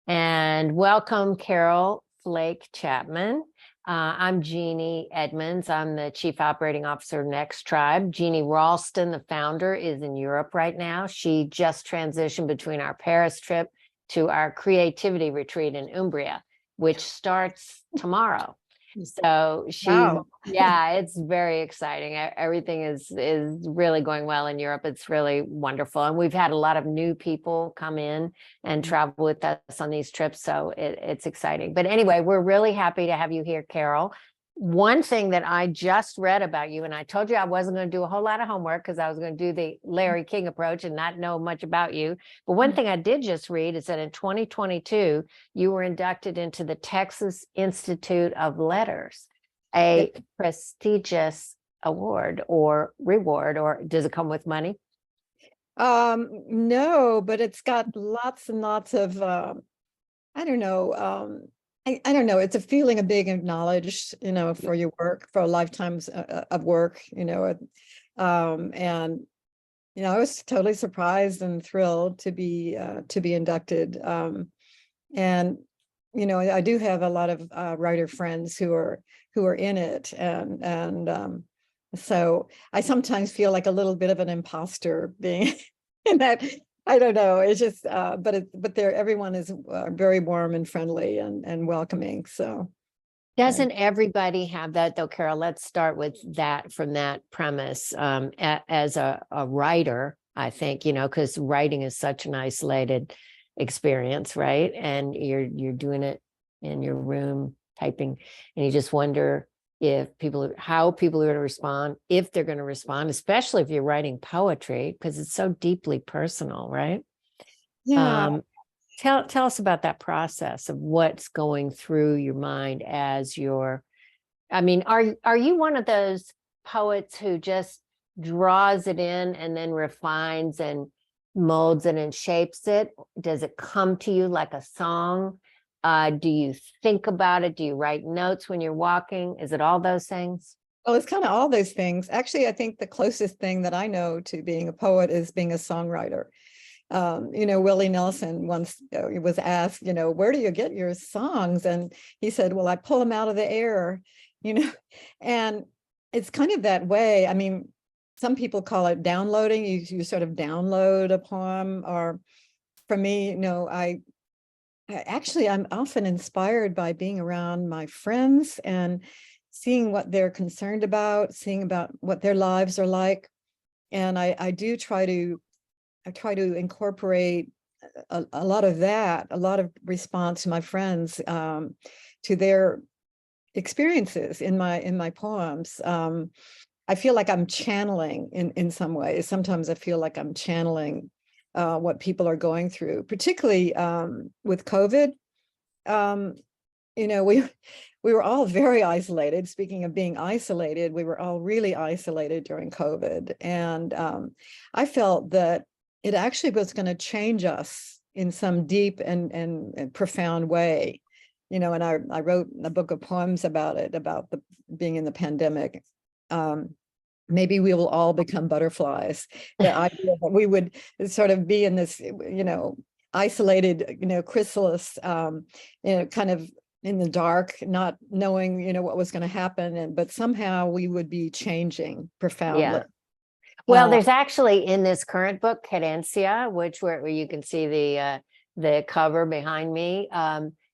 And welcome, Carol Flake Chapman. I'm Jeannie Edmonds. I'm the Chief Operating Officer of NextTribe. Jeannie Ralston, the founder, is in Europe right now. She just transitioned between our Paris trip to our creativity retreat in Umbria, which starts tomorrow. So Wow. yeah, it's very exciting. Everything is really going well in Europe. It's really wonderful. And we've had a lot of new people come in and travel with us on these trips. So it's exciting. But anyway, we're really happy to have you here, Carol. One thing that I just read about you, and I told you I wasn't going to do a whole lot of homework because I was going to do the Larry King approach and not know much about you. But one thing I did just read is that in 2022, you were inducted into the Texas Institute of Letters, a prestigious award or reward, or does it come with money? No, but it's got lots and lots of I don't know. I don't know. It's a feeling of being acknowledged, for your work, for lifetimes of work, and I was totally surprised and thrilled to be inducted. And I do have a lot of writer friends who are in it, and so I sometimes feel like a little bit of an imposter being in that. I don't know. It's just, but everyone is very warm and friendly and welcoming. So Doesn't everybody have that though, Carol? Let's start with that from that premise. As a writer, I think, because writing is such an isolated experience, right? And you're doing it in your room, typing, and you just wonder how people are going to respond, if they're going to respond, especially if you're writing poetry, because it's so deeply personal, right? yeah. Tell us about that process of what's going through your mind as are you one of those poets who just draws it in and then refines and molds it and shapes it? Does it come to you like a song? Do you think about it? Do you write notes when you're walking? Is it all those things? Well, it's kind of all those things. Actually, I think the closest thing that I know to being a poet is being a songwriter. Willie Nelson once was asked, where do you get your songs? And he said, well, I pull them out of the air, and it's kind of that way. I mean, some people call it downloading. You sort of download a poem, or for me, I'm often inspired by being around my friends and seeing what they're concerned about, seeing about what their lives are like. And I try to incorporate a lot of that, a lot of response to my friends, to their experiences in my poems. I feel like I'm channeling in some ways. Sometimes I feel like I'm channeling what people are going through, particularly with COVID. We were all very isolated. Speaking of being isolated, we were all really isolated during COVID. And I felt that it actually was going to change us in some deep and profound way. And I wrote a book of poems about it, about the being in the pandemic. Maybe we will all become butterflies. The idea that we would sort of be in this, isolated, chrysalis, kind of in the dark, not knowing, what was going to happen, but somehow we would be changing profoundly. Yeah. Well, there's actually in this current book, Querencia, where you can see the cover behind me.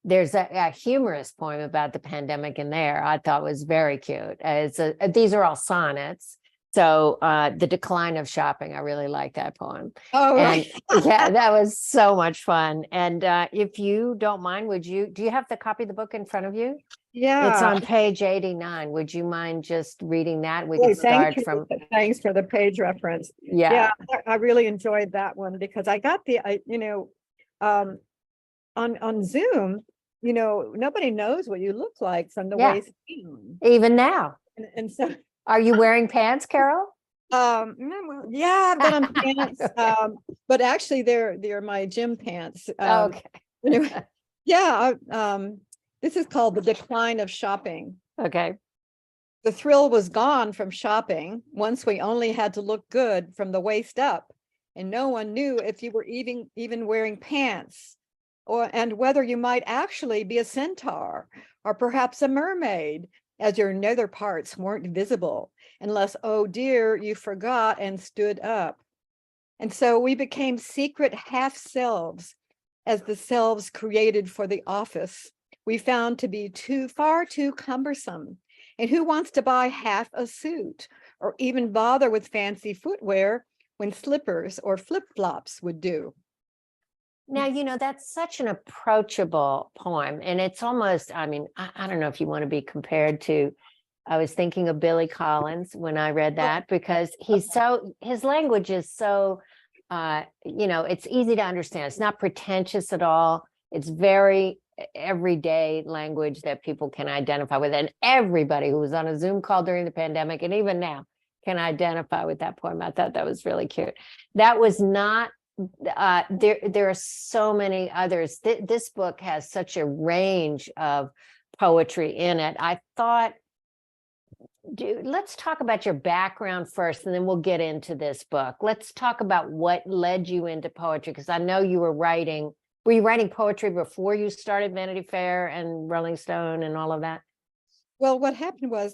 There's a humorous poem about the pandemic in there. I thought was very cute. These are all sonnets. So The Decline of Shopping, I really like that poem. Oh, right. Yeah, that was so much fun. And if you don't mind, do you have the copy of the book in front of you? Yeah. It's on page 89. Would you mind just reading that? We Hey, can start from. Thanks for the page reference. Yeah. I really enjoyed that one because I got on Zoom, nobody knows what you look like from the waist down. Even now. And so, are you wearing pants, Carol? Yeah, I've got on pants, but actually they're my gym pants. Okay. Yeah. This is called The Decline of Shopping. Okay. The thrill was gone from shopping. Once we only had to look good from the waist up, and no one knew if you were even wearing pants. and whether you might actually be a centaur or perhaps a mermaid, as your nether parts weren't visible, unless, oh dear, you forgot and stood up. And so we became secret half selves, as the selves created for the office we found to be far too cumbersome. And who wants to buy half a suit or even bother with fancy footwear when slippers or flip-flops would do? Now, that's such an approachable poem. And it's almost, I mean, I don't know if you want to be compared to, I was thinking of Billy Collins when I read that, because his language is so, it's easy to understand. It's not pretentious at all. It's very everyday language that people can identify with. And everybody who was on a Zoom call during the pandemic, and even now, can identify with that poem. I thought that was really cute. That was not there are so many others. This book has such a range of poetry in it. I thought, let's talk about your background first, and then we'll get into this book. Let's talk about what led you into poetry, because I know you were writing. Were you writing poetry before you started Vanity Fair and Rolling Stone and all of that? Well, what happened was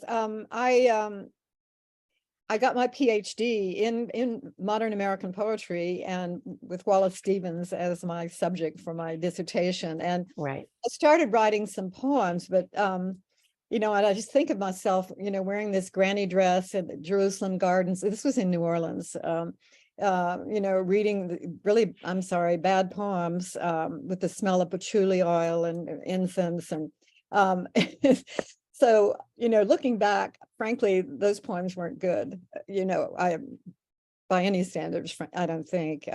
I got my PhD in modern American poetry, and with Wallace Stevens as my subject for my dissertation. And right, I started writing some poems, but and I just think of myself, wearing this granny dress at the Jerusalem Gardens. This was in New Orleans. Reading really, I'm sorry, bad poems with the smell of patchouli oil and incense. And so, looking back, frankly, those poems weren't good, by any standards, I don't think.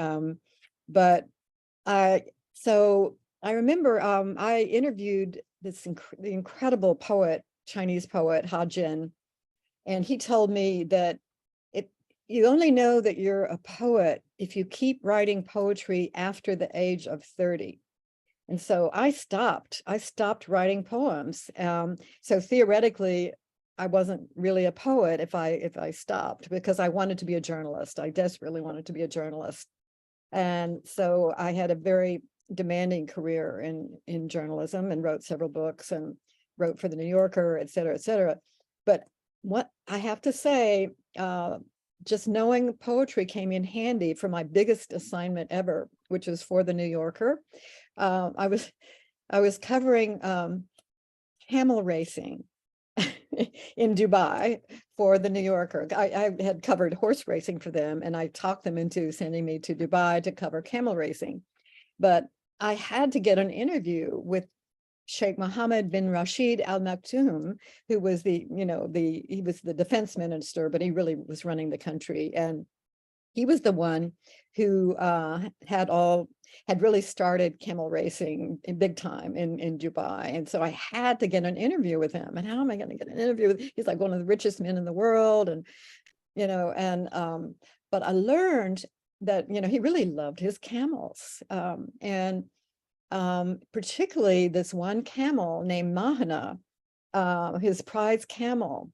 But so I remember I interviewed the incredible poet, Chinese poet, Ha Jin, and he told me that you only know that you're a poet if you keep writing poetry after the age of 30. And so I stopped writing poems. So theoretically, I wasn't really a poet if I stopped, because I wanted to be a journalist. I desperately wanted to be a journalist. And so I had a very demanding career in journalism, and wrote several books and wrote for the New Yorker, et cetera, et cetera. But what I have to say, just knowing poetry came in handy for my biggest assignment ever, which was for the New Yorker. I was covering camel racing in Dubai for the New Yorker. I had covered horse racing for them, and I talked them into sending me to Dubai to cover camel racing. But I had to get an interview with Sheikh Mohammed bin Rashid Al Maktoum, who was he was the defense minister, but he really was running the country. And he was the one who had really started camel racing in big time in Dubai. And so I had to get an interview with him. And how am I going to get an interview with, he's like one of the richest men in the world. And, but I learned that, he really loved his camels. Particularly this one camel named Mahana, his prize camel.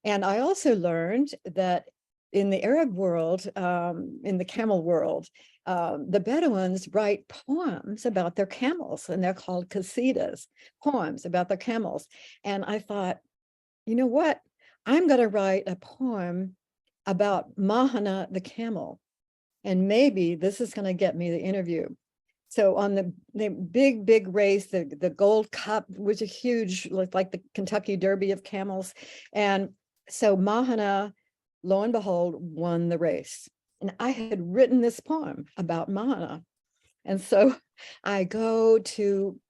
And I also learned that in the Arab world, in the camel world, the Bedouins write poems about their camels, and they're called qasidas, poems about their camels. And I thought, you know what? I'm going to write a poem about Mahana the camel, and maybe this is going to get me the interview. So on the big race, the Gold Cup was a huge, like the Kentucky Derby of camels. And so Mahana, lo and behold, won the race. And I had written this poem about Mahana. And so I go to,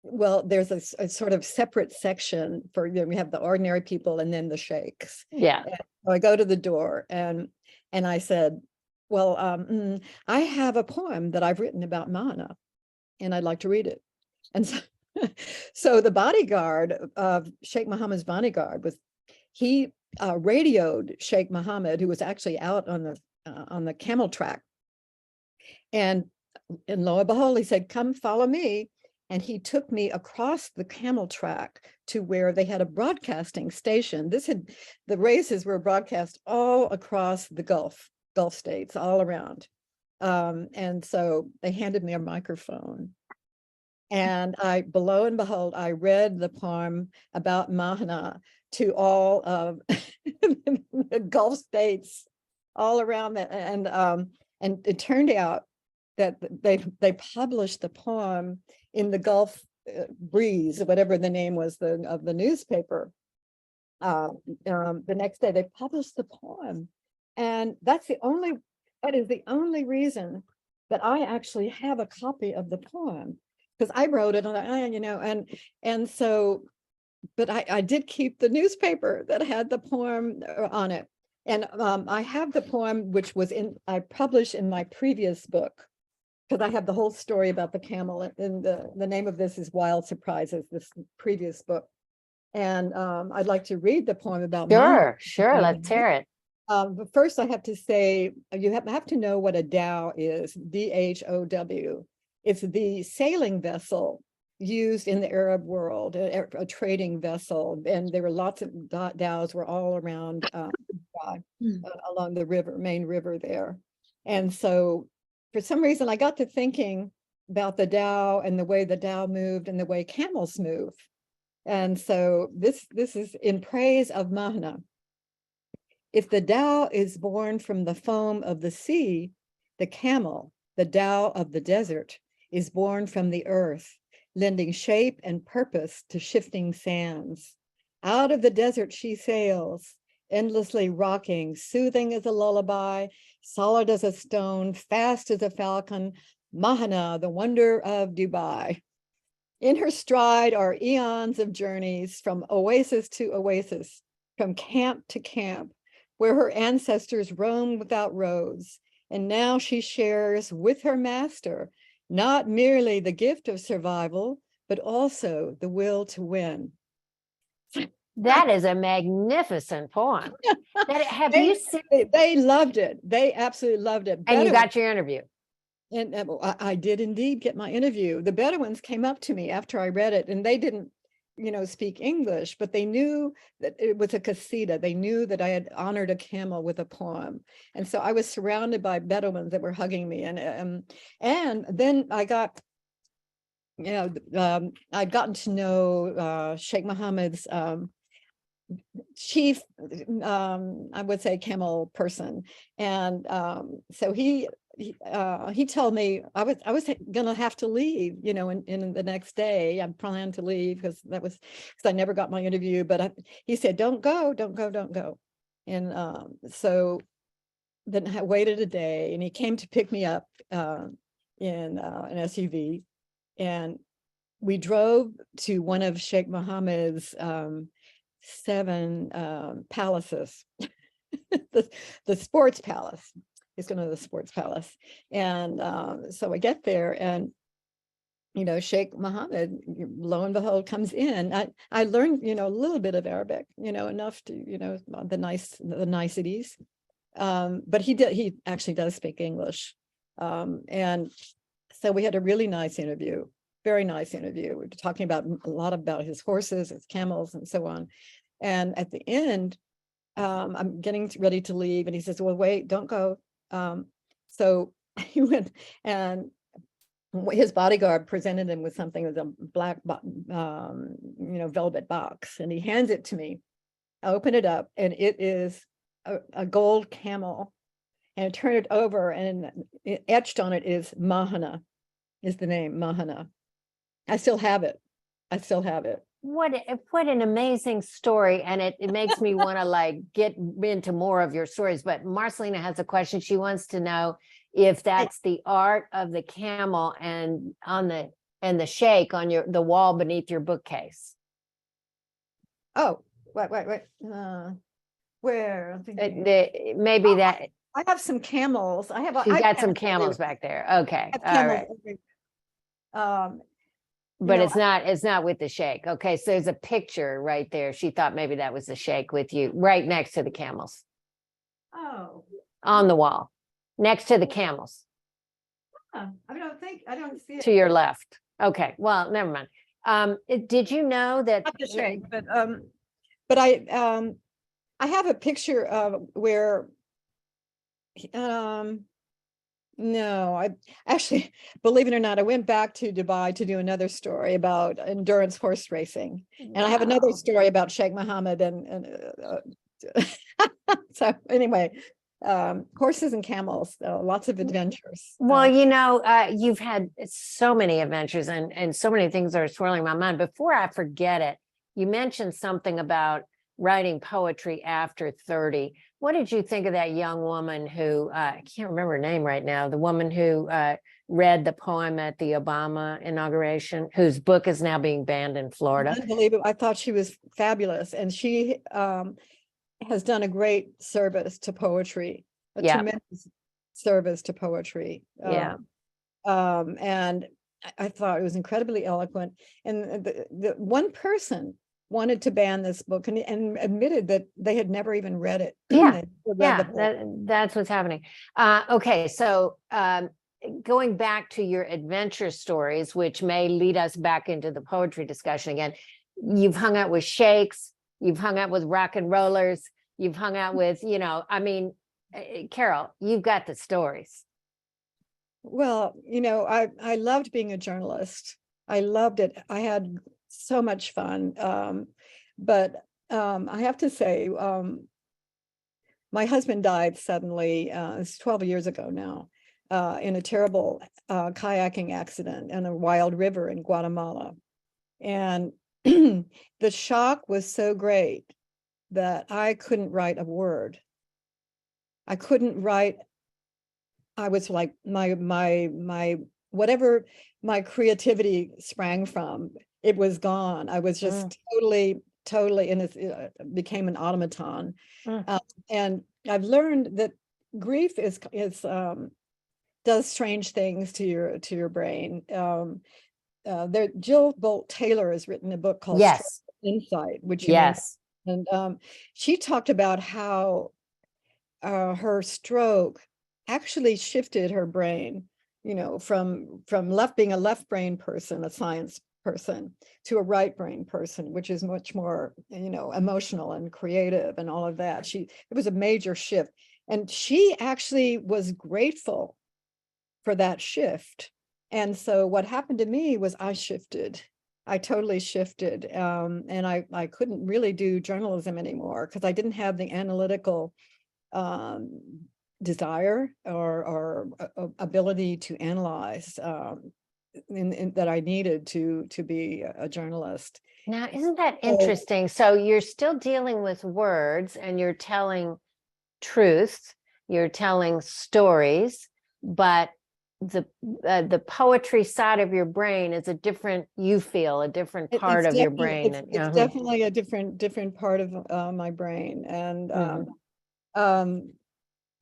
well, there's a sort of separate section for, we have the ordinary people and then the sheikhs. yeah. And so I go to the door and I said, well, I have a poem that I've written about Mahana, and I'd like to read it. And so the bodyguard of Sheikh Mohammed's bodyguard he radioed Sheikh Mohammed, who was actually out on the camel track. And lo and behold, he said, come follow me. And he took me across the camel track to where they had a broadcasting station. The races were broadcast all across the Gulf states, all around. And so they handed me a microphone, And lo and behold, I read the poem about Mahana to all of the Gulf states all around that. And it turned out that they published the poem in the Gulf Breeze, whatever the name was of the newspaper. The next day they published the poem. And that is the only reason that I actually have a copy of the poem, because I wrote it on, and so, but I did keep the newspaper that had the poem on it. And I have the poem, which I published in my previous book, because I have the whole story about the camel, and the name of this is Wild Surprises, this previous book. And I'd like to read the poem about Sure, sure. Let's hear it. but first I have to say, you have to know what a dhow is, DHOW. It's the sailing vessel used in the Arab world, a trading vessel. And there were lots of dhows were all around along the main river there. And so for some reason, I got to thinking about the dhow and the way the dhow moved and the way camels move. And so this is in praise of Mahana. If the dhow is born from the foam of the sea, the camel, the dhow of the desert, is born from the earth, lending shape and purpose to shifting sands. Out of the desert she sails, endlessly rocking, soothing as a lullaby, solid as a stone, fast as a falcon, Mahana, the wonder of Dubai. In her stride are eons of journeys from oasis to oasis, from camp to camp, where her ancestors roamed without roads. And now she shares with her master not merely the gift of survival, but also the will to win. That is a magnificent poem. Have you seen? They loved it. They absolutely loved it. And you got your interview. And I did indeed get my interview. The Bedouins came up to me after I read it, and they didn't, speak English, but they knew that it was a qasida. They knew that I had honored a camel with a poem. And so I was surrounded by Bedouins that were hugging me. And then I got, I'd gotten to know Sheikh Mohammed's chief, I would say, camel person. And so he told me I was gonna have to leave, in the next day. I planned to leave because I never got my interview. But he said, "Don't go, don't go, don't go." And so then I waited a day, and he came to pick me up in an SUV, and we drove to one of Sheikh Mohammed's 7 palaces, the sports palace. He's going to the sports palace. And so I get there, and Sheikh Mohammed, lo and behold, comes in. I learned a little bit of Arabic, enough to the niceties, but he actually does speak English. And so we had a really nice interview, very nice interview. We were talking about a lot about his horses, his camels, and so on. And at the end, I'm getting ready to leave, and he says, "Well, wait, don't go." So he went, and his bodyguard presented him with something with a black, velvet box, and he hands it to me. I open it up, and it is a gold camel, and I turn it over, and etched on it is Mahana, is the name Mahana. I still have it. What an amazing story. And it makes me want to get into more of your stories. But Marcelina has a question. She wants to know if that's the art of the camel and the shake on the wall beneath your bookcase. Oh, wait. Where? Maybe that. I have some camels. She's got some camels back there. Okay. All right. But it's not with the shake. Okay, so there's a picture right there. She thought maybe that was the shake with you right next to the camels. Oh. On the wall, next to the camels. I don't see it. To your left. Okay, well, never mind. Did you know that? Not the shake, but I have a picture of where No, I actually, believe it or not, I went back to Dubai to do another story about endurance horse racing. And I have another Wow. story about Sheikh Mohammed so anyway, horses and camels, lots of adventures. Well, you've had so many adventures and so many things are swirling my mind. Before I forget it, you mentioned something about writing poetry after 30. What did you think of that young woman who, I can't remember her name right now, the woman who read the poem at the Obama inauguration, whose book is now being banned in Florida? Unbelievable. I thought she was fabulous. And she has done a great service to poetry, a Yeah, tremendous service to poetry. yeah. And I thought it was incredibly eloquent. And the one person wanted to ban this book and admitted that they had never even read it. Yeah, Read the book. that's what's happening. Okay, so going back to your adventure stories, which may lead us back into the poetry discussion again. You've hung out with sheikhs, you've hung out with rock and rollers, you've hung out with, Carol, you've got the stories. Well, I loved being a journalist. I loved it. I had so much fun. But I have to say, my husband died suddenly. It's 12 years ago now, in a terrible kayaking accident in a wild river in Guatemala. And the shock was so great that I couldn't write a word. I couldn't write. I was like, my whatever my creativity sprang from, it was gone. I was just totally, and it became an automaton. Mm. And I've learned that grief does strange things to your brain. Jill Bolt Taylor has written a book called Yes, Insight, which you may know. yes. And she talked about how her stroke actually shifted her brain, from being a left brain person, a science person, to a right brain person, which is much more, emotional and creative and all of that. It was a major shift. And she actually was grateful for that shift. And so what happened to me was I shifted. I totally shifted. And I couldn't really do journalism anymore because I didn't have the analytical desire or ability to analyze that I needed to be a journalist. Now, isn't that So interesting? So you're still dealing with words and you're telling truths, you're telling stories, but the poetry side of your brain is a different, you feel a different part of your brain. it's definitely a different part of my brain. And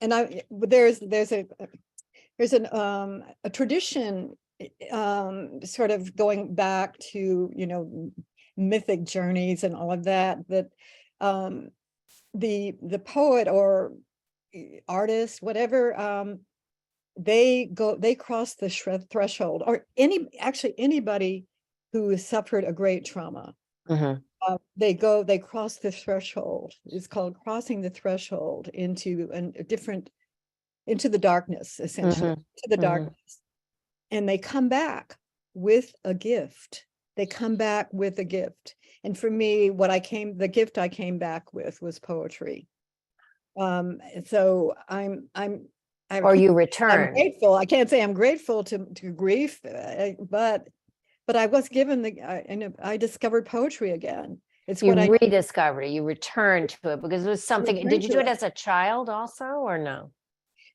there's a tradition, sort of going back to mythic journeys and all of that the poet or artist, whatever, they cross the threshold, or anybody who has suffered a great trauma. They cross the threshold. It's called crossing the threshold into into the darkness, essentially, to the darkness. And they come back with a gift. They come back with a gift. And for me, the gift I came back with was poetry. So Or you I'm return. grateful. I can't say I'm grateful to grief, but I was given I discovered poetry again. It's You what I rediscover it, you return to it because it was something. returned Did you to do it as a child also, or no?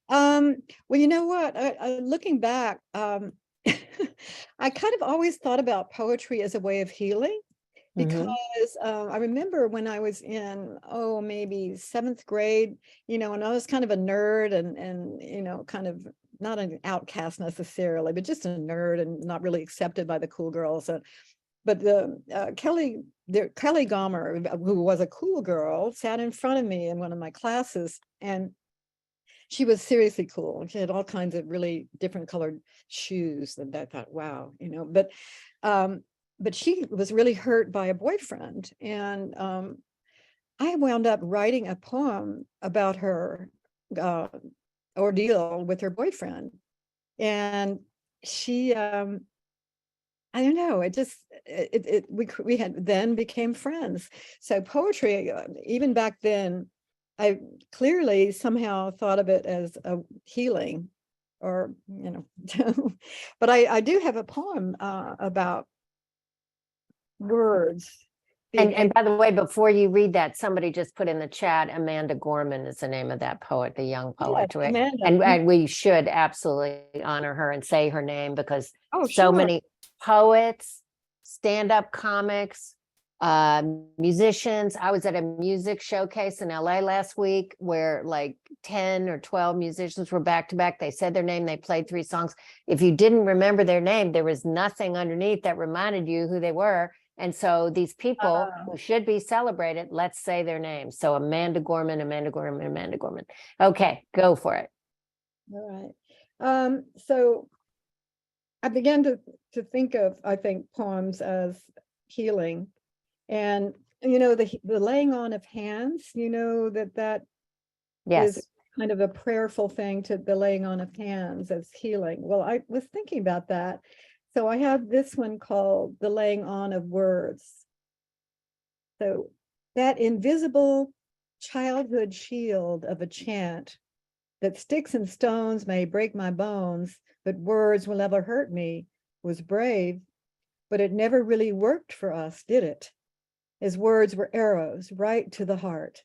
Well, you know what? Looking back, I kind of always thought about poetry as a way of healing, because I remember when I was in, maybe 7th grade, and I was kind of a nerd and kind of not an outcast necessarily, but just a nerd and not really accepted by the cool girls. But Kelly Gomer, who was a cool girl, sat in front of me in one of my classes, and she was seriously cool. She had all kinds of really different colored shoes, and I thought, wow, but she was really hurt by a boyfriend. And I wound up writing a poem about her ordeal with her boyfriend. And she, I don't know, it just, we had then became friends. So poetry, even back then, I clearly somehow thought of it as a healing, or, but I do have a poem about words being And by the way, before you read that, somebody just put in the chat, Amanda Gorman is the name of that poet, the young yes, poet. Right? Amanda. And we should absolutely honor her and say her name, because Oh, so sure. many poets, stand-up comics, musicians. I was at a music showcase in LA last week where like 10 or 12 musicians were back to back. They said their name, they played 3 songs. If you didn't remember their name, there was nothing underneath that reminded you who they were. And so these people who should be celebrated, let's say their names. So Amanda Gorman, Amanda Gorman, Amanda Gorman. Okay, go for it. All right. So I began to think of, I think, poems as healing. And, the laying on of hands, that is Yes. kind of a prayerful thing, to the laying on of hands as healing. Well, I was thinking about that. So I have this one called The Laying On of Words. So that invisible childhood shield of a chant, that sticks and stones may break my bones, but words will never hurt me, was brave, but it never really worked for us, did it? His words were arrows right to the heart,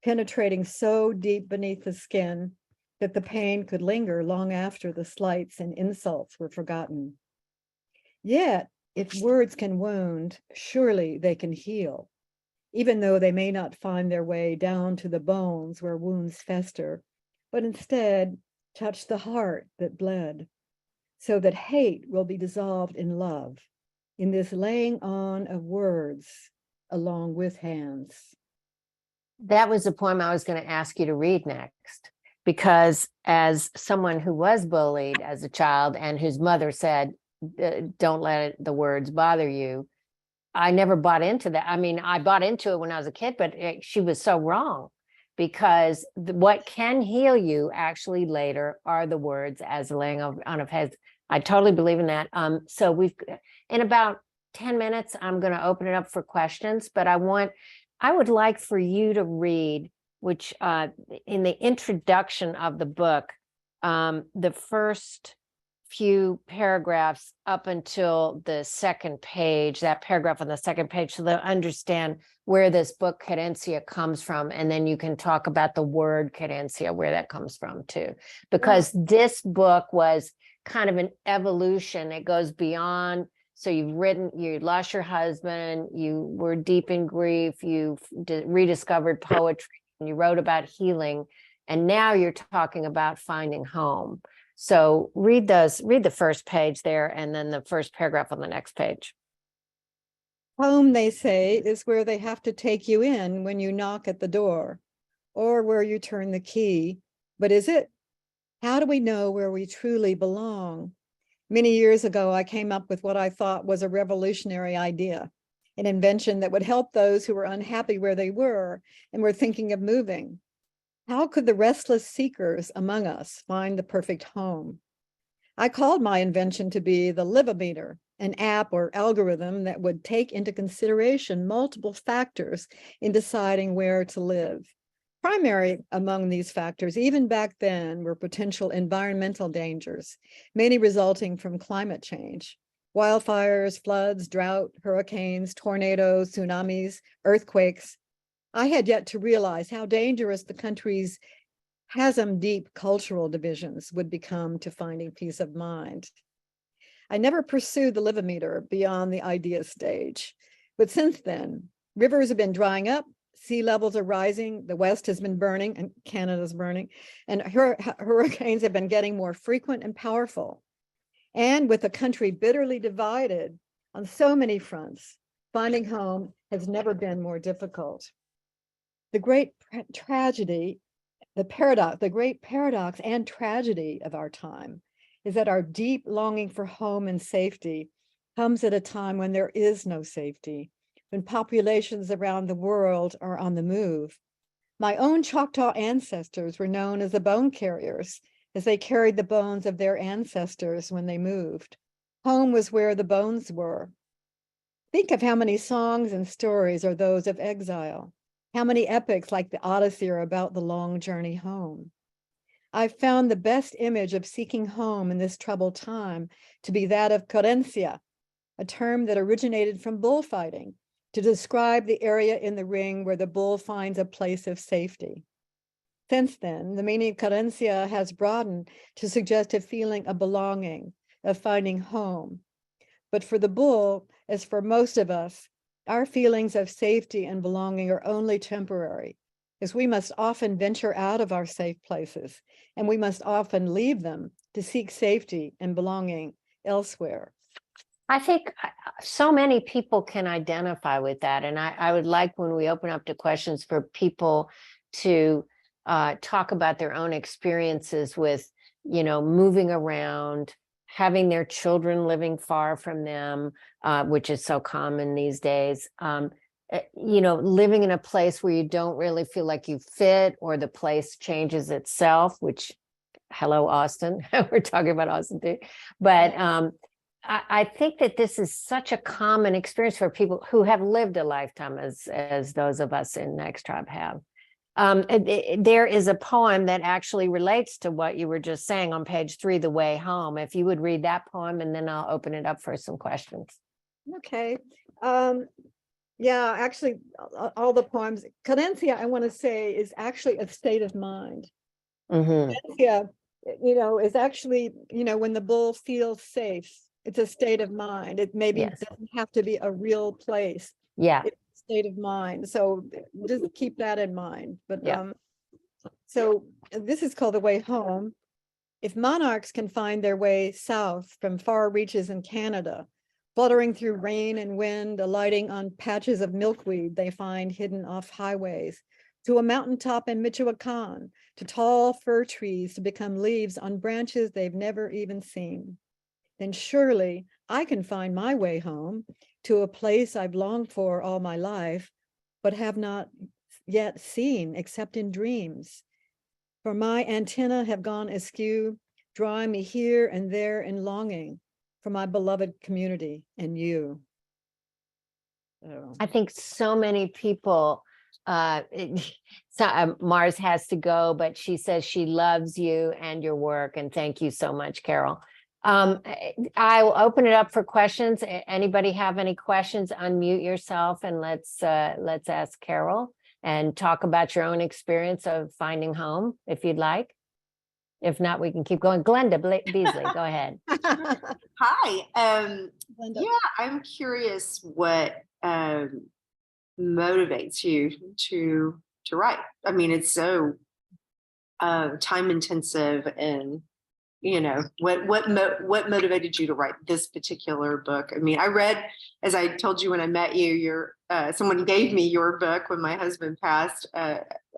penetrating so deep beneath the skin that the pain could linger long after the slights and insults were forgotten. Yet, if words can wound, surely they can heal, even though they may not find their way down to the bones where wounds fester, but instead touch the heart that bled, so that hate will be dissolved in love, in this laying on of words along with hands. That was the poem I was going to ask you to read next, because as someone who was bullied as a child and whose mother said, don't let the words bother you, I never bought into that. I mean, I bought into it when I was a kid, but she was so wrong, because what can heal you actually later are the words as laying on of heads. I totally believe in that. So in about 10 minutes, I'm going to open it up for questions, but I would like for you to read, which in the introduction of the book, the first few paragraphs up until the second page, that paragraph on the second page, so they'll understand where this book Querencia comes from. And then you can talk about the word Querencia, where that comes from too. Because this book was kind of an evolution. It goes beyond. So you lost your husband, you were deep in grief, you rediscovered poetry, and you wrote about healing. And now you're talking about finding home. So read the first page there, and then the first paragraph on the next page. Home, they say, is where they have to take you in when you knock at the door, or where you turn the key. But is it? How do we know where we truly belong? Many years ago, I came up with what I thought was a revolutionary idea, an invention that would help those who were unhappy where they were and were thinking of moving. How could the restless seekers among us find the perfect home? I called my invention to be the Live-O-Meter, an app or algorithm that would take into consideration multiple factors in deciding where to live. Primary among these factors, even back then, were potential environmental dangers, many resulting from climate change. Wildfires, floods, drought, hurricanes, tornadoes, tsunamis, earthquakes. I had yet to realize how dangerous the country's chasm-deep cultural divisions would become to finding peace of mind. I never pursued the Live-O-Meter beyond the idea stage, but since then, rivers have been drying up, sea levels are rising, the West has been burning, and Canada's burning, and hurricanes have been getting more frequent and powerful. And with the country bitterly divided on so many fronts, finding home has never been more difficult. The great tragedy, the great paradox and tragedy of our time is that our deep longing for home and safety comes at a time when there is no safety, when populations around the world are on the move. My own Choctaw ancestors were known as the bone carriers as they carried the bones of their ancestors when they moved. Home was where the bones were. Think of how many songs and stories are those of exile. How many epics like the Odyssey are about the long journey home. I've found the best image of seeking home in this troubled time to be that of Querencia, a term that originated from bullfighting, to describe the area in the ring where the bull finds a place of safety. Since then, the meaning of Querencia has broadened to suggest a feeling of belonging, of finding home. But for the bull, as for most of us, our feelings of safety and belonging are only temporary, as we must often venture out of our safe places, and we must often leave them to seek safety and belonging elsewhere. I think so many people can identify with that. And I would like, when we open up to questions, for people to talk about their own experiences with, moving around, having their children living far from them, which is so common these days. Living in a place where you don't really feel like you fit, or the place changes itself, which, hello, Austin. We're talking about Austin too. But I think that this is such a common experience for people who have lived a lifetime as those of us in NextTribe have. There is a poem that actually relates to what you were just saying on page 3, The Way Home. If you would read that poem, and then I'll open it up for some questions. Okay. Yeah, actually, all the poems. Querencia, I want to say, is actually a state of mind. Querencia, is actually, when the bull feels safe, it's a state of mind. It maybe doesn't have to be a real place. Yeah. It's a state of mind. So just keep that in mind. But so this is called The Way Home. If monarchs can find their way south from far reaches in Canada, fluttering through rain and wind, alighting on patches of milkweed they find hidden off highways, to a mountaintop in Michoacan, to tall fir trees to become leaves on branches they've never even seen, then surely I can find my way home to a place I've longed for all my life, but have not yet seen except in dreams. For my antennae have gone askew, drawing me here and there in longing for my beloved community and you. I think so many people, Mars has to go, but she says she loves you and your work. And thank you so much, Carol. I will open it up for questions. Anybody have any questions? Unmute yourself and let's ask Carol, and talk about your own experience of finding home, if you'd like. If not, we can keep going. Glenda Beasley, go ahead. Hi. Yeah, I'm curious what motivates you to write. I mean, it's so time intensive, and what motivated you to write this particular book? I mean, I read, as I told you when I met you, your someone gave me your book when my husband passed,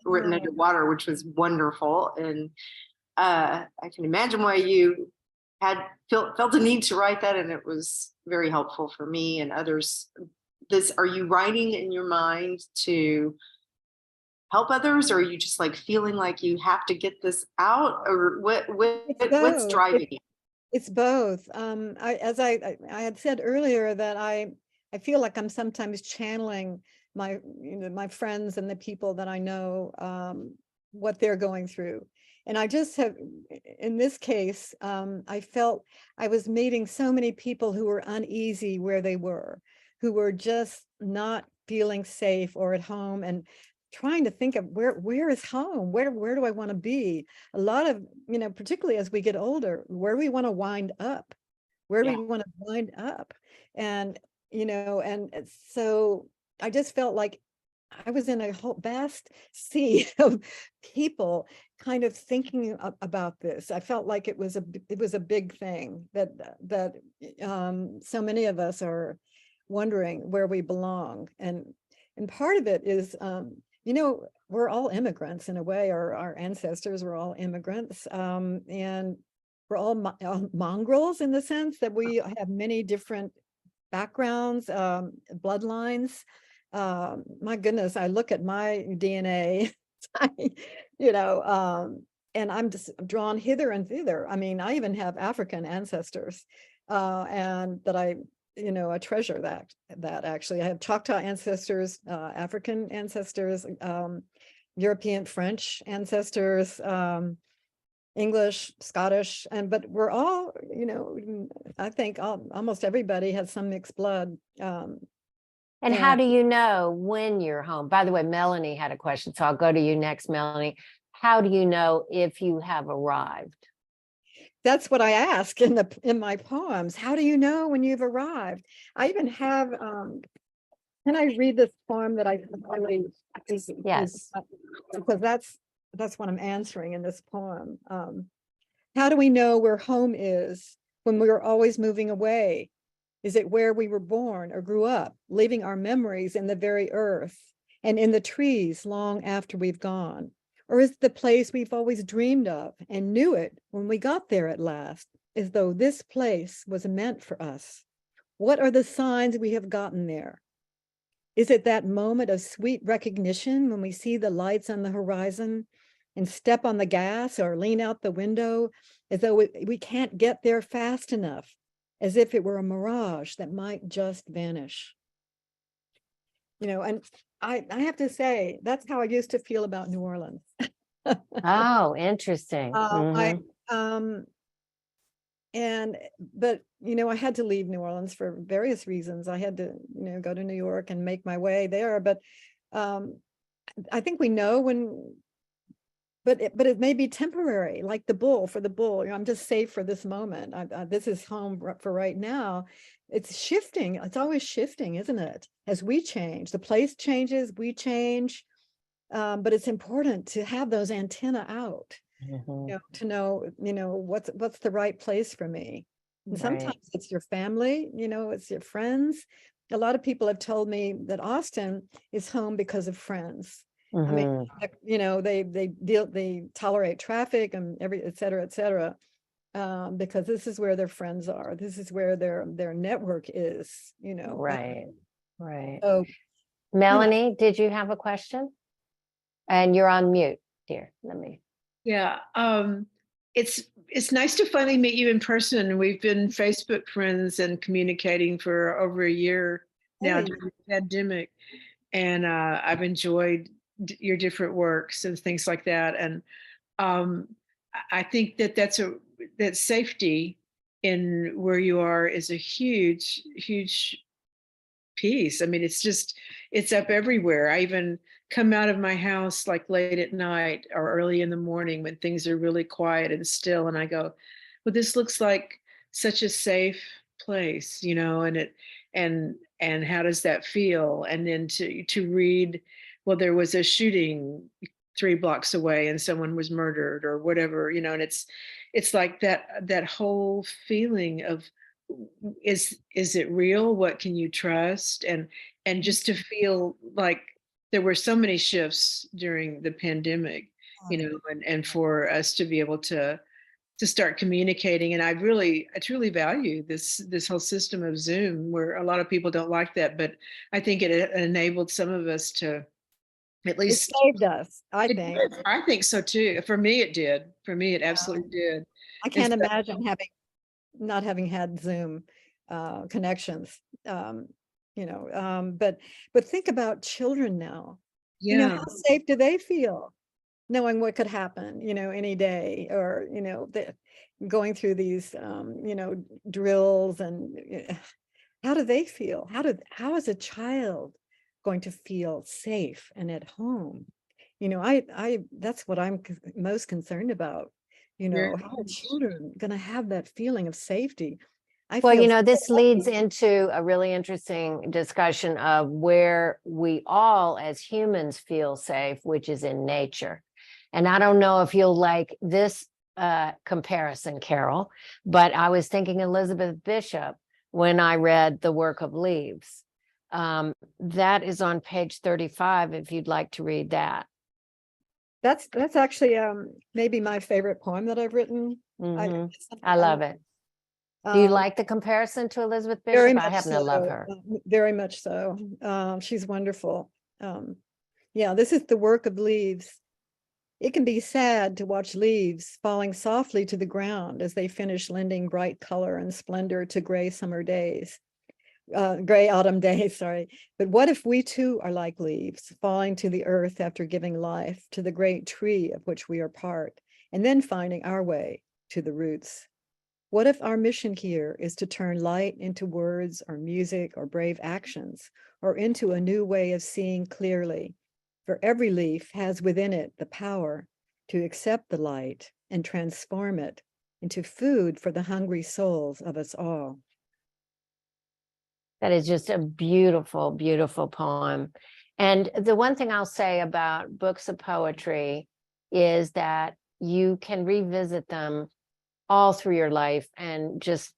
Written Underwater, which was wonderful, and I can imagine why you had felt a need to write that, and it was very helpful for me and others. Are you writing in your mind to help others, or are you just like feeling like you have to get this out, or what's driving you? It's both. I had said earlier that I feel like I'm sometimes channeling my my friends and the people that I know, what they're going through. And I just have, in this case, I felt I was meeting so many people who were uneasy where they were, who were just not feeling safe or at home, and trying to think of where is home? Where do I want to be? A lot of, particularly as we get older, where we want to wind up, where we want to wind up. And, and so I just felt like I was in a whole vast sea of people kind of thinking about this. I felt like it was a big thing that so many of us are wondering where we belong. And part of it is, we're all immigrants in a way. Our ancestors were all immigrants, and we're all mongrels in the sense that we have many different backgrounds, bloodlines. My goodness, I look at my DNA, and I'm just drawn hither and thither. I mean, I even have African ancestors, and that I treasure that actually. I have Choctaw ancestors, African ancestors, European French ancestors, English, Scottish, but we're all, I think almost everybody has some mixed blood. And how do you know when you're home? By the way, Melanie had a question, so I'll go to you next, Melanie. How do you know if you have arrived? That's what I ask in my poems. How do you know when you've arrived? I even have, can I read this poem that I really, Yes. because that's what I'm answering in this poem. How do we know where home is when we are always moving away? Is it where we were born or grew up, leaving our memories in the very earth and in the trees long after we've gone? Or is it the place we've always dreamed of and knew it when we got there at last, as though this place was meant for us? What are the signs we have gotten there? Is it that moment of sweet recognition when we see the lights on the horizon and step on the gas or lean out the window as though we can't get there fast enough, as if it were a mirage that might just vanish? And I have to say, that's how I used to feel about New Orleans. Oh, interesting. I but I had to leave New Orleans for various reasons. I had to go to New York and make my way there, but I think we know when, but it may be temporary, like the bull. For the bull, I'm just safe for this moment. This is home for right now. It's shifting. It's always shifting, isn't it? As we change, the place changes, we change. But it's important to have those antennae out, to know, what's the right place for me. And sometimes it's your family, it's your friends. A lot of people have told me that Austin is home because of friends. I mean, they tolerate traffic and et cetera, because this is where their friends are. This is where their network is, Right. So, Melanie, did you have a question? And you're on mute, dear. Yeah. It's nice to finally meet you in person. We've been Facebook friends and communicating for over a year now during the pandemic. And I've enjoyed your different works and things like that. And I think that safety in where you are is a huge, huge piece. I mean, it's up everywhere. I even come out of my house like late at night or early in the morning when things are really quiet and still, and I go, well, this looks like such a safe place, and how does that feel? And then to read, well, there was a shooting 3 blocks away and someone was murdered or whatever, and it's like that whole feeling of, is it real? What can you trust? And just to feel like there were so many shifts during the pandemic, and for us to be able to start communicating. And I truly value this whole system of Zoom, where a lot of people don't like that, but I think it enabled some of us to at least it saved us, I think. I think so too. For me, it did. For me, it absolutely did. I can't imagine not having had Zoom connections, but think about children now. Yeah. How safe do they feel knowing what could happen, any day, or, going through these, drills, and how do they feel? How is a child going to feel safe and at home? That's what I'm most concerned about. How are children going to have that feeling of safety? This leads into a really interesting discussion of where we all as humans feel safe, which is in nature. And I don't know if you'll like this comparison, Carol, but I was thinking Elizabeth Bishop when I read The Work of Leaves. That is on page 35, if you'd like to read that. That's actually maybe my favorite poem that I've written. I love it. Do you like the comparison to Elizabeth Bishop? Very I happen to love her. Very much so. She's wonderful. Yeah, this is The Work of Leaves. It can be sad to watch leaves falling softly to the ground as they finish lending bright color and splendor to gray summer days. Gray autumn days, sorry. But what if we too are like leaves, falling to the earth after giving life to the great tree of which we are part, and then finding our way to the roots? What if our mission here is to turn light into words or music or brave actions, or into a new way of seeing clearly? For every leaf has within it the power to accept the light and transform it into food for the hungry souls of us all. That is just a beautiful, beautiful poem. And the one thing I'll say about books of poetry is that you can revisit them all through your life and just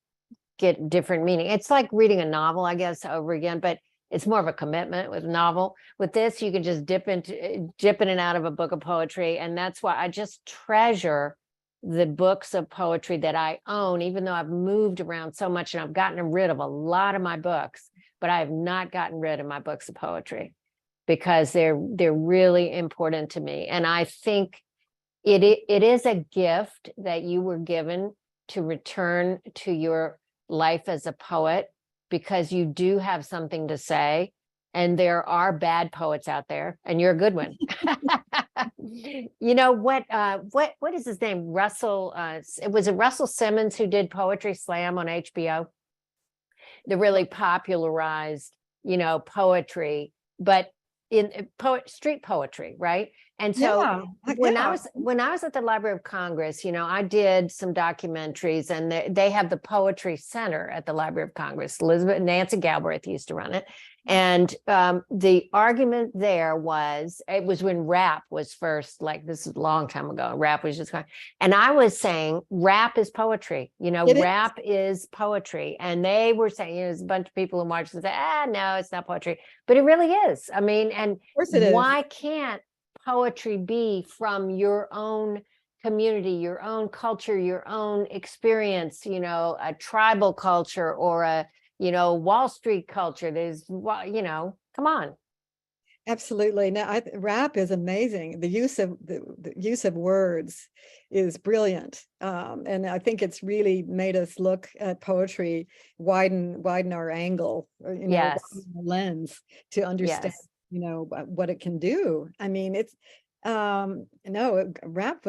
get different meaning. It's like reading a novel, I guess, over again, but it's more of a commitment with a novel. With this, you can just dip in and out of a book of poetry. And that's why I just treasure the books of poetry that I own, even though I've moved around so much and I've gotten rid of a lot of my books, but I have not gotten rid of my books of poetry because they're really important to me. And I think it is a gift that you were given to return to your life as a poet, because you do have something to say. And there are bad poets out there, and you're a good one. You know what is his name? Russell, it was Russell Simmons who did Poetry Slam on HBO. The really popularized, poetry, but in street poetry, right? And so when I was at the Library of Congress, I did some documentaries, and they have the Poetry Center at the Library of Congress. Nancy Galbraith used to run it. And the argument there was, it was when rap was first, like this is a long time ago, rap was just going, and I was saying rap is poetry, rap is poetry. And they were saying, there's a bunch of people in Washington say, no, it's not poetry, but it really is. I mean, and why can't poetry be from your own community, your own culture, your own experience, a tribal culture or a Wall Street culture? There's, come on. Absolutely. Now, rap is amazing. The use of words is brilliant, and I think it's really made us look at poetry, widen our angle, or Yes. widen our lens to understand, what it can do. I mean, it's rap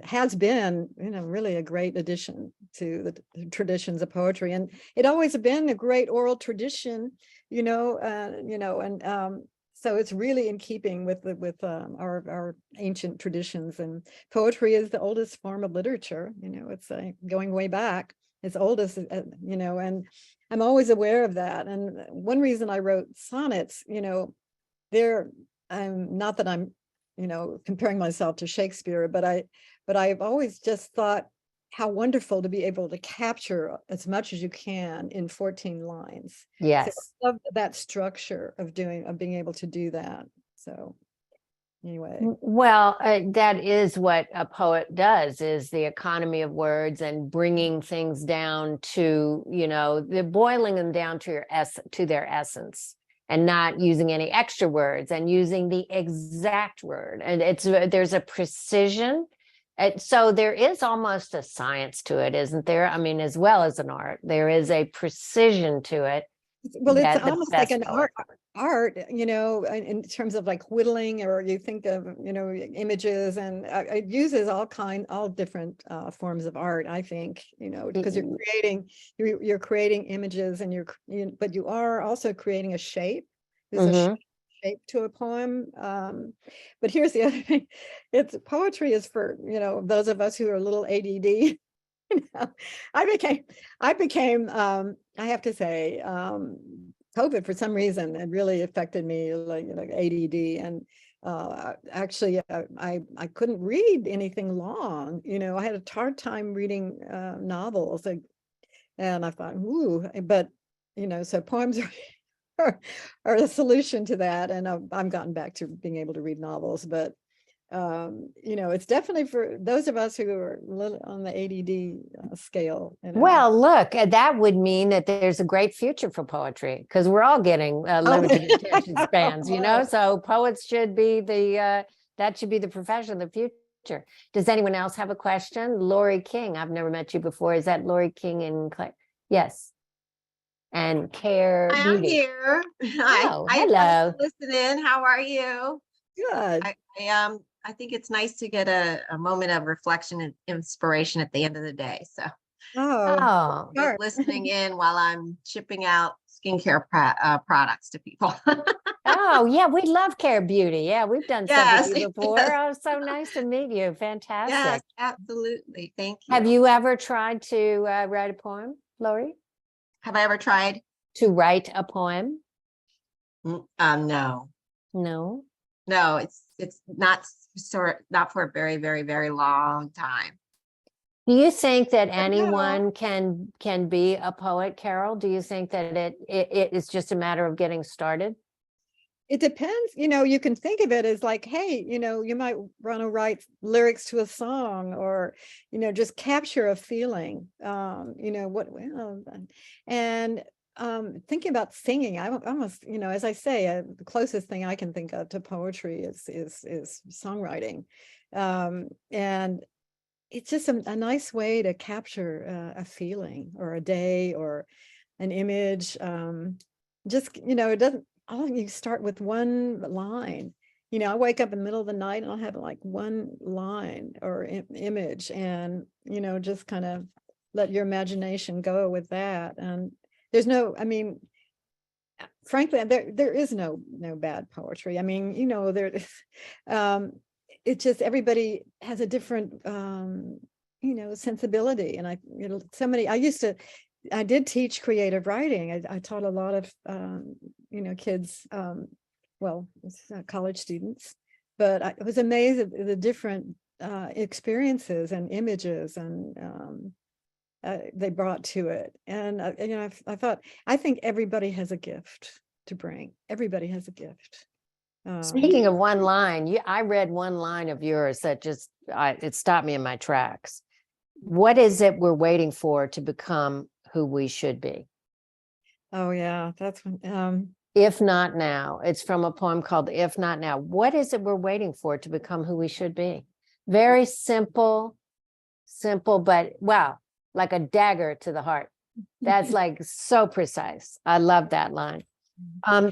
has been, really a great addition to the traditions of poetry, and it always been a great oral tradition, so it's really in keeping with our ancient traditions. And poetry is the oldest form of literature. It's going way back. It's oldest, and I'm always aware of that. And one reason I wrote sonnets, I'm not that I'm comparing myself to Shakespeare, but I've always just thought how wonderful to be able to capture as much as you can in 14 lines. Yes. So I love that structure of being able to do that. So anyway. Well, that is what a poet does, is the economy of words and bringing things down to, they're boiling them down to their essence, and not using any extra words and using the exact word. And there's a precision. So there is almost a science to it, isn't there? I mean, as well as an art, there is a precision to it. Well, it's almost like an art, in terms of like whittling, or you think of, images, and it uses all different forms of art, I think, because you're creating images, and but you are also creating a shape. There's a shape to a poem. But here's the other thing. Poetry is for, those of us who are a little ADD. I became I have to say, COVID, for some reason, it really affected me, like ADD, and actually I couldn't read anything long. I had a hard time reading novels, and I thought, ooh, but so poems are the solution to that, and I've gotten back to being able to read novels, but it's definitely for those of us who are on the ADD scale. Well, look, that would mean that there's a great future for poetry, because we're all getting limited attention spans, so poets should be that should be the profession of the future. future. Does anyone else have a question? Lori King, I've never met you before. Is that Lori King in Clay? Yes. And Care Hi, I'm Beauty. here. Hi, Oh, I hello. was listening. How are you? Good. I think it's nice to get a moment of reflection and inspiration at the end of the day. So Oh, Oh, just sure. listening in while I'm shipping out skincare products to people. oh, yeah, we love Care Beauty. Yeah, we've done stuff Yes, with you before. yes, Oh, so nice to meet you. yes, Fantastic. absolutely. Thank you. Have you ever tried to write a poem, Lori? Have I ever tried? To write a poem? No, No. no, it's not for a very, very, very long time. Do you think that no. anyone can be a poet, Carol? Do you think that it is just a matter of getting started? It depends, you can think of it as like, hey, you might want to write lyrics to a song or, just capture a feeling, and thinking about singing, I almost, as I say, the closest thing I can think of to poetry is songwriting. And it's just a nice way to capture a feeling or a day or an image. Just, it doesn't, all you start with one line. I wake up in the middle of the night and I'll have like one line or image and, just kind of let your imagination go with that. And there's no, I mean, frankly, there is no bad poetry. I mean, there, it's just everybody has a different, sensibility. And I did teach creative writing. I taught a lot of, kids, college students, but I was amazed at the different experiences and images and they brought to it. And, I think everybody has a gift to bring. Everybody has a gift. Speaking of one line, I read one line of yours that just, it stopped me in my tracks. What is it we're waiting for to become who we should be? Oh yeah, that's when, If not now. It's from a poem called If Not Now. What is it we're waiting for to become who we should be? Very simple, but wow, like a dagger to the heart. That's like so precise. I love that line.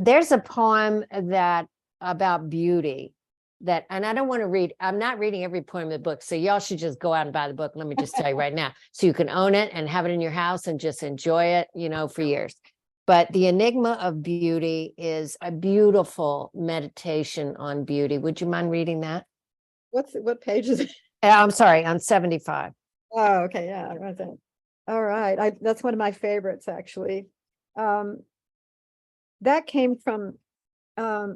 There's a poem that about beauty that, and I don't want to read, I'm not reading every poem in the book, so y'all should just go out and buy the book. Let me just tell you right now, so you can own it and have it in your house and just enjoy it, for years. But The Enigma of Beauty is a beautiful meditation on beauty. Would you mind reading that? what page is it? I'm sorry, on 75. Oh, okay, yeah, I read that. All right, that's one of my favorites actually. That came from, I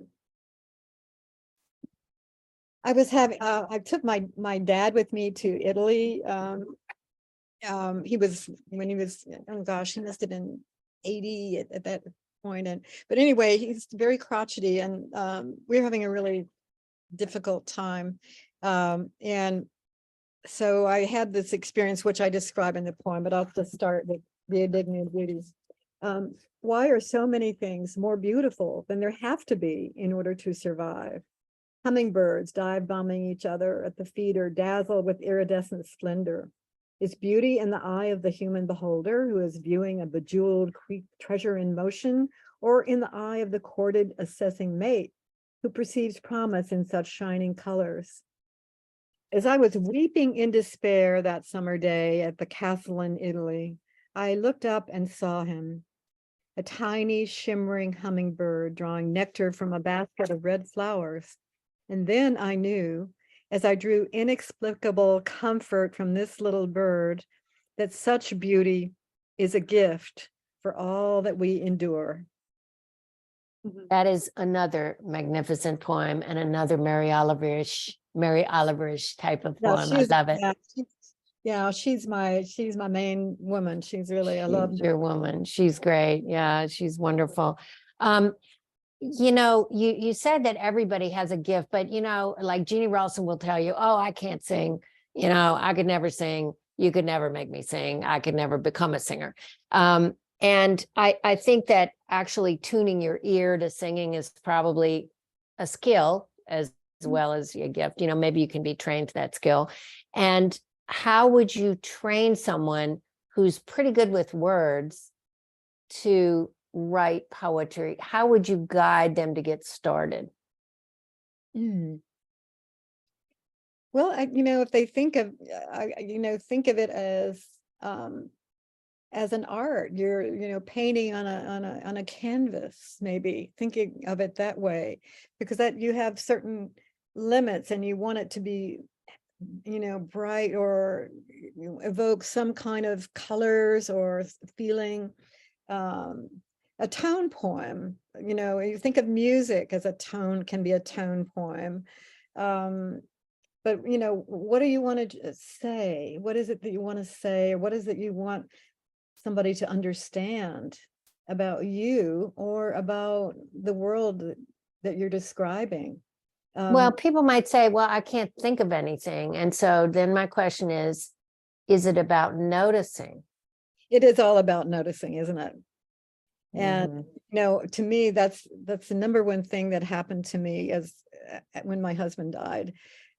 took my dad with me to Italy. He was, when he was, oh gosh, he must have been 80 at that point. But anyway, he's very crotchety and we were having a really difficult time. And so I had this experience, which I describe in the poem, but I'll just start with The Enigma of Beauty. Why are so many things more beautiful than there have to be in order to survive? Hummingbirds dive bombing each other at the feet or dazzle with iridescent splendor. Is beauty in the eye of the human beholder who is viewing a bejeweled treasure in motion, or in the eye of the courted assessing mate who perceives promise in such shining colors? As I was weeping in despair that summer day at the castle in Italy, I looked up and saw him, a tiny shimmering hummingbird drawing nectar from a basket of red flowers. And then I knew, as I drew inexplicable comfort from this little bird, that such beauty is a gift for all that we endure. That is another magnificent poem and another Mary Oliverish type of poem. I love it. She's my main woman. She's really, I love She's your woman. She's great. Yeah, she's wonderful. You said that everybody has a gift, but like Jeannie Ralston will tell you, oh, I can't sing. I could never sing. You could never make me sing. I could never become a singer. And I think that actually tuning your ear to singing is probably a skill as well as your gift. You know, maybe you can be trained to that skill. And how would you train someone who's pretty good with words to write poetry? How would you guide them to get started? Mm. Well, if they think of, think of it as an art, you're painting on a canvas, maybe thinking of it that way, because that you have certain limits and you want it to be, bright or evoke some kind of colors or feeling. A tone poem, you think of music as a tone, can be a tone poem. But what do you want to say? What is it that you want to say? Or what is it you want somebody to understand about you or about the world that you're describing? Well, people might say, well, I can't think of anything. And so then my question is it about noticing? It is all about noticing, isn't it? And Mhm. to me, that's the number one thing that happened to me as when my husband died,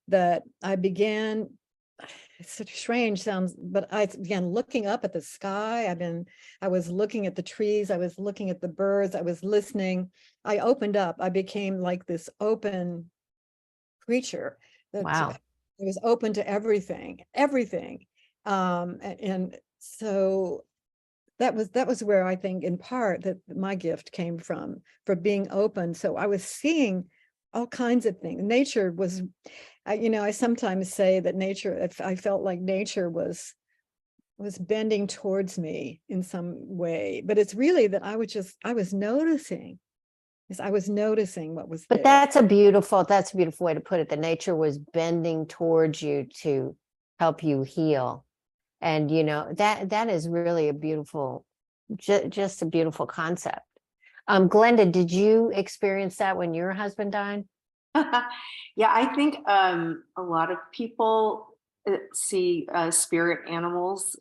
that I began, it's such strange sounds, but I began looking up at the sky. I was looking at the trees, I was looking at the birds, I was listening. I opened up, I became like this open creature that Wow. it was open to everything. And so that was where I think in part that my gift came from, for being open. So I was seeing all kinds of things. Nature was, I sometimes say that nature, I felt like nature was bending towards me in some way, but it's really that I was noticing. I was noticing what was But there. that's a beautiful way to put it. The nature was bending towards you to help you heal. And that is really a beautiful, just a beautiful concept. Glenda, did you experience that when your husband died? Yeah, I think a lot of people see spirit animals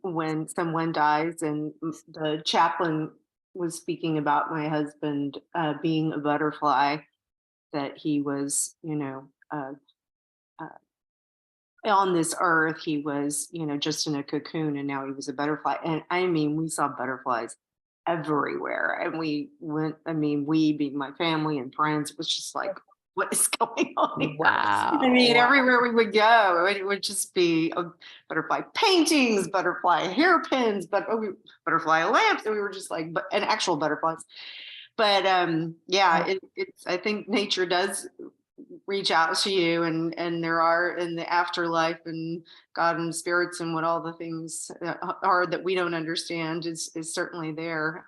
when someone dies, and the chaplain was speaking about my husband being a butterfly, that he was, uh, on this earth, he was, just in a cocoon, and now he was a butterfly. And I mean, we saw butterflies everywhere. And we being my family and friends, it was just like, what is going on here? I mean, Wow. everywhere we would go, it would just be butterfly paintings, butterfly hairpins, butterfly lamps. And we were just like, and actual butterflies. But yeah, it's, I think nature does reach out to you, and there are in the afterlife and God and spirits and what all the things are that we don't understand is certainly there.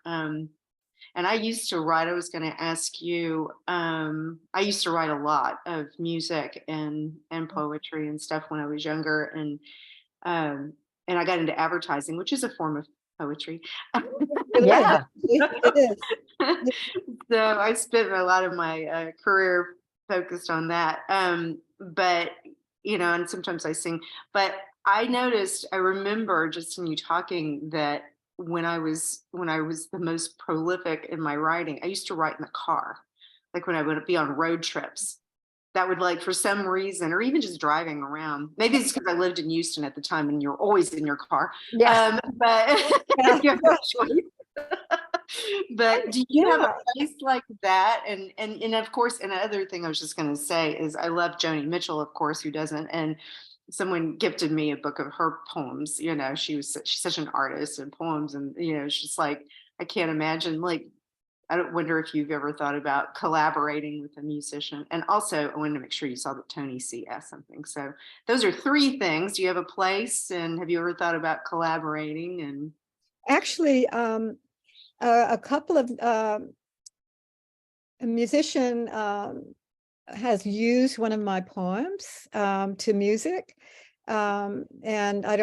And I used to write, I was going to ask you, I used to write a lot of music and poetry and stuff when I was younger, and I got into advertising, which is a form of poetry. Yeah. It is. So I spent a lot of my career focused on that. But and sometimes I sing. But I remember just in you talking that when I was the most prolific in my writing, I used to write in the car, like when I would be on road trips. That would, like, for some reason, or even just driving around. Maybe it's because I lived in Houston at the time, and you're always in your car. Yeah. But Yeah. you have no choice. But do you have a place like that? And of course, and another thing I was just going to say is I love Joni Mitchell, of course, who doesn't? And someone gifted me a book of her poems. She's such an artist in poems, and it's just like I can't imagine. Like, I don't wonder if you've ever thought about collaborating with a musician. And also, I wanted to make sure you saw that Tony C asked something. So those are three things. Do you have a place, and have you ever thought about collaborating? And Actually, a couple of a musician has used one of my poems to music. And I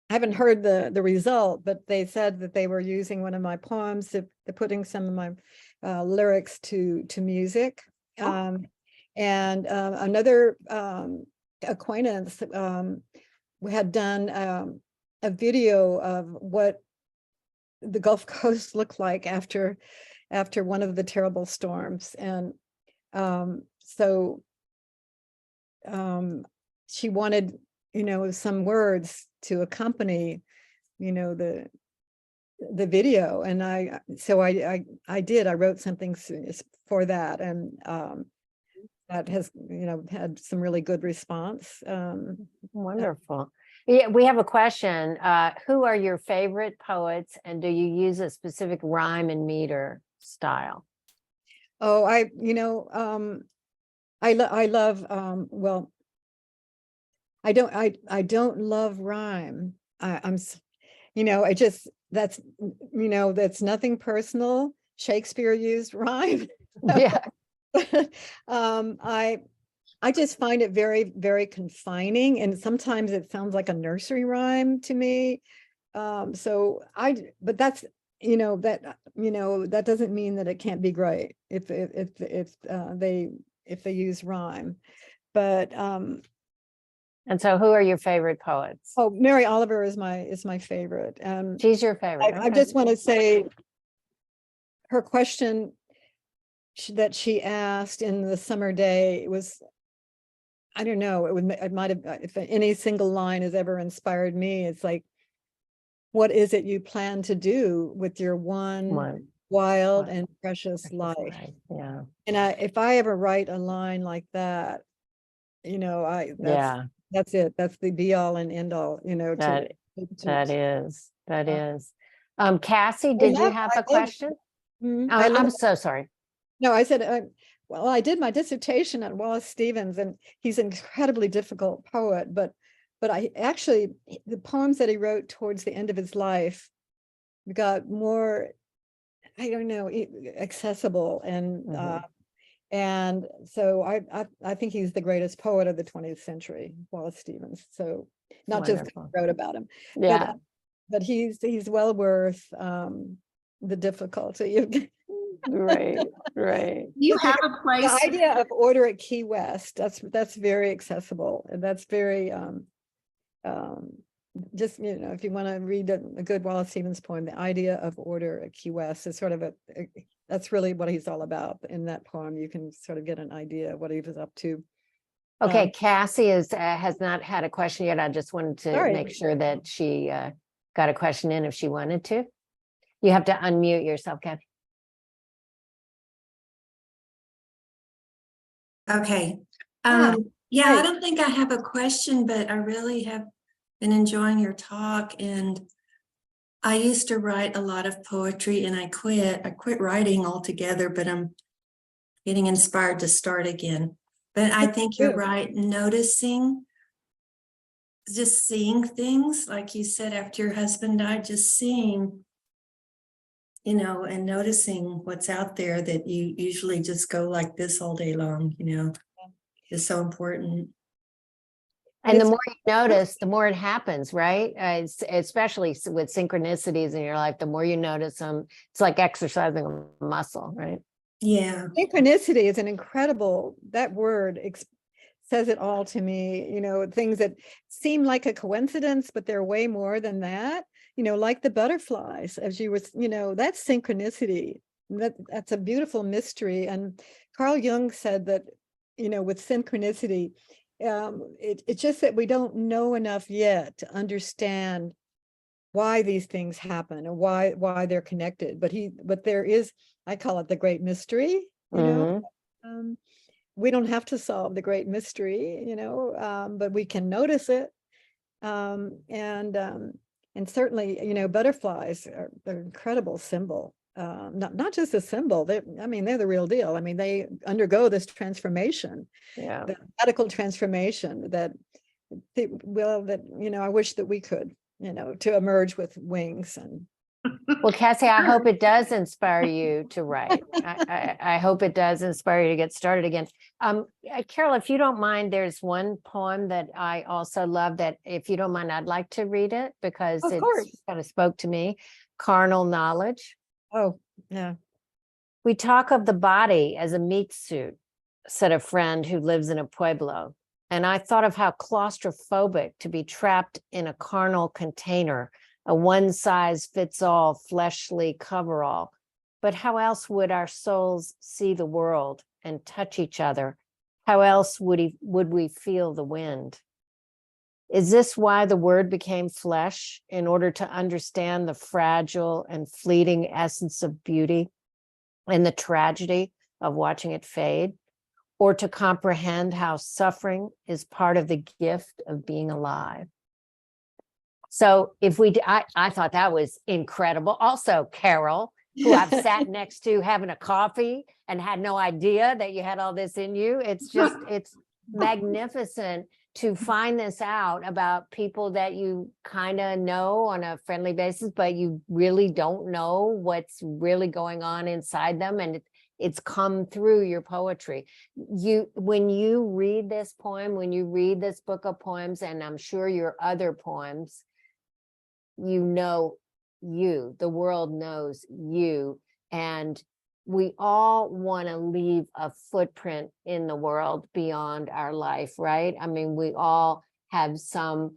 haven't heard the result, but they said that they were using one of my poems, they're putting some of my lyrics to music. And another acquaintance had done a video of what the Gulf Coast looked like after after one of the terrible storms. And so she wanted, some words to accompany, the video. And I did, I wrote something for that. And that has, had some really good response. Wonderful. Yeah, we have a question. Who are your favorite poets, and do you use a specific rhyme and meter style? Oh, I love, well, I don't love rhyme. I just, that's nothing personal. Shakespeare used rhyme. Yeah. I just find it very, very confining, and sometimes it sounds like a nursery rhyme to me. But that's, that doesn't mean that it can't be great if they use rhyme. But And so who are your favorite poets? oh, Mary Oliver is my favorite. She's your favorite. I Okay. just want to say her question that she asked in the summer day was, I don't know, it might have, if any single line has ever inspired me, it's like, what is it you plan to do with your one wild and precious life? Yeah. And if I ever write a line like that, that's it. That's the be all and end all, That is. Cassie, did you have a question? I'm so sorry. No, I said, well, I did my dissertation on Wallace Stevens, and he's an incredibly difficult poet, but I actually, the poems that he wrote towards the end of his life got more, I don't know, accessible. And so I think he's the greatest poet of the 20th century, Wallace Stevens. So not just 'cause I wrote about him, Yeah. but he's well worth the difficulty. Right. You have a place. The idea of order at Key West, that's very accessible, and that's very just, if you want to read a good Wallace Stevens poem, the idea of order at Key West is sort of that's really what he's all about. In that poem, you can sort of get an idea of what he was up to. Okay, Cassie has not had a question yet. I just wanted to make sure that she got a question in if she wanted to. You have to unmute yourself, Kathy. Okay. Yeah, I don't think I have a question, but I really have been enjoying your talk. And I used to write a lot of poetry, and I quit writing altogether, but I'm getting inspired to start again. But I think you're right, noticing, just seeing things, like you said, after your husband died, just seeing, and noticing what's out there that you usually just go like this all day long, is so important. And the more you notice, the more it happens, right? Especially with synchronicities in your life, the more you notice them, it's like exercising a muscle, right? Yeah. Synchronicity is an incredible, that word says it all to me, things that seem like a coincidence, but they're way more than that, like the butterflies, as you were, that's synchronicity. That's a beautiful mystery. And Carl Jung said that, with synchronicity, it's just that we don't know enough yet to understand why these things happen and why they're connected. But there is, I call it the great mystery. We don't have to solve the great mystery, but we can notice it. And certainly, butterflies are an incredible symbol. Not just a symbol, they're the real deal. They undergo this transformation, the radical transformation that I wish that we could, to emerge with wings. And well, Cassie, I hope it does inspire you to write. I hope it does inspire you to get started again. Carol, if you don't mind, there's one poem that I also love that, if you don't mind, I'd like to read it because it kind of spoke to me. Carnal Knowledge. Oh, yeah. We talk of the body as a meat suit, said a friend who lives in a pueblo. And I thought of how claustrophobic to be trapped in a carnal container, a one-size-fits-all fleshly coverall, But how else would our souls see the world and touch each other? How else would we feel the wind? Is this why the word became flesh, in order to understand the fragile and fleeting essence of beauty and the tragedy of watching it fade? Or to comprehend how suffering is part of the gift of being alive? So if I thought that was incredible. Also, Carol, who I've sat next to having a coffee and had no idea that you had all this in you. It's magnificent to find this out about people that you kind of know on a friendly basis, but you really don't know what's really going on inside them. And it's come through your poetry. When you read this poem, when you read this book of poems, and I'm sure your other poems, the world knows you, and we all want to leave a footprint in the world beyond our life, right? I mean, we all have some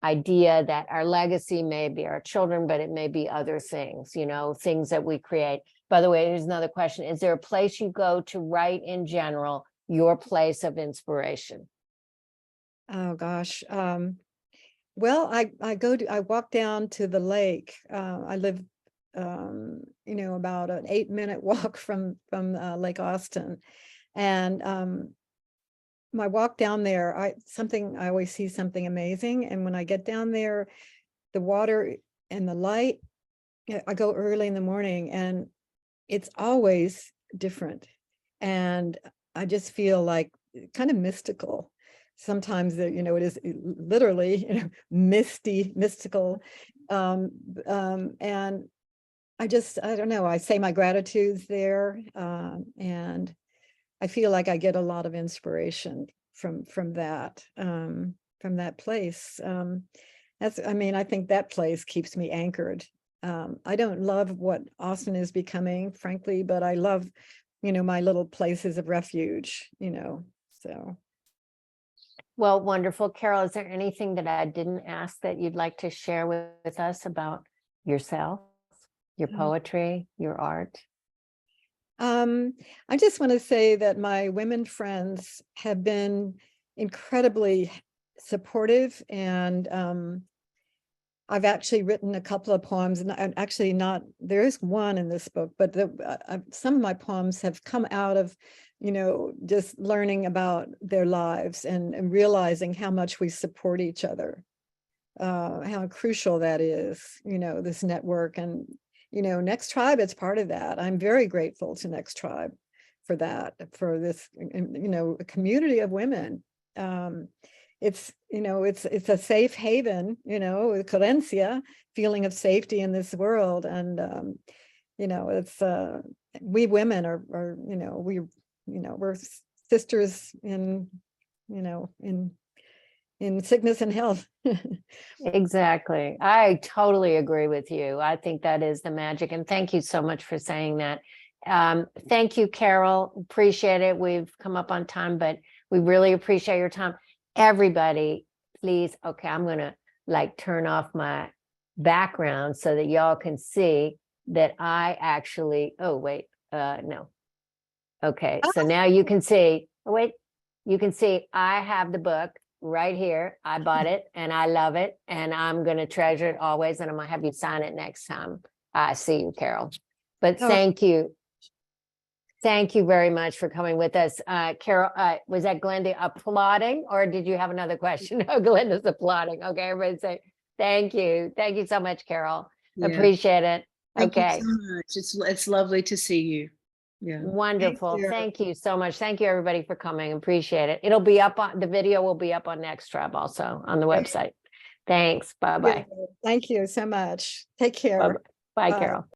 idea that our legacy may be our children, but it may be other things, things that we create. By the way, here's another question. Is there a place you go to write in general, your place of inspiration? Oh gosh. Well, I walk down to the lake. I live, about an 8-minute walk from Lake Austin. And my walk down there, I always see something amazing. And when I get down there, the water and the light, I go early in the morning and it's always different. And I just feel like kind of mystical. Sometimes it is literally, mystical. And I don't know, I say my gratitudes there. And I feel like I get a lot of inspiration from that place. I think that place keeps me anchored. I don't love what Austin is becoming, frankly, but I love, my little places of refuge, so. Well, wonderful. Carol, is there anything that I didn't ask that you'd like to share with us about yourself, your poetry, your art? I just want to say that my women friends have been incredibly supportive, and I've actually written a couple of poems, and actually there is one in this book, but some of my poems have come out of, just learning about their lives and realizing how much we support each other, how crucial that is, this network. And NextTribe, it's part of that. I'm very grateful to NextTribe for that, for this, a community of women. It's a safe haven, Querencia, feeling of safety in this world. And, it's, we women are we're sisters in sickness and health. Exactly. I totally agree with you. I think that is the magic. And thank you so much for saying that. Thank you, Carol. Appreciate it. We've come up on time, but we really appreciate your time. Everybody, please. Okay, I'm going to turn off my background so that y'all can see that I actually, no. Okay, so now you can see, you can see I have the book right here. I bought it and I love it, and I'm going to treasure it always. And I'm going to have you sign it next time I see you, Carol. But thank you. Thank you very much for coming with us. Carol, was that Glenda applauding, or did you have another question? Oh, Glenda's applauding. Okay, everybody say thank you. Thank you so much, Carol. Yeah. Appreciate it. Thank you so much. It's lovely to see you. Yeah. Wonderful. Thank you so much. Thank you, everybody, for coming. Appreciate it. It'll be up on the video, will be up on NextTribe also on the website. Thanks. Bye-bye. Thank you so much. Take care. Bye, Carol.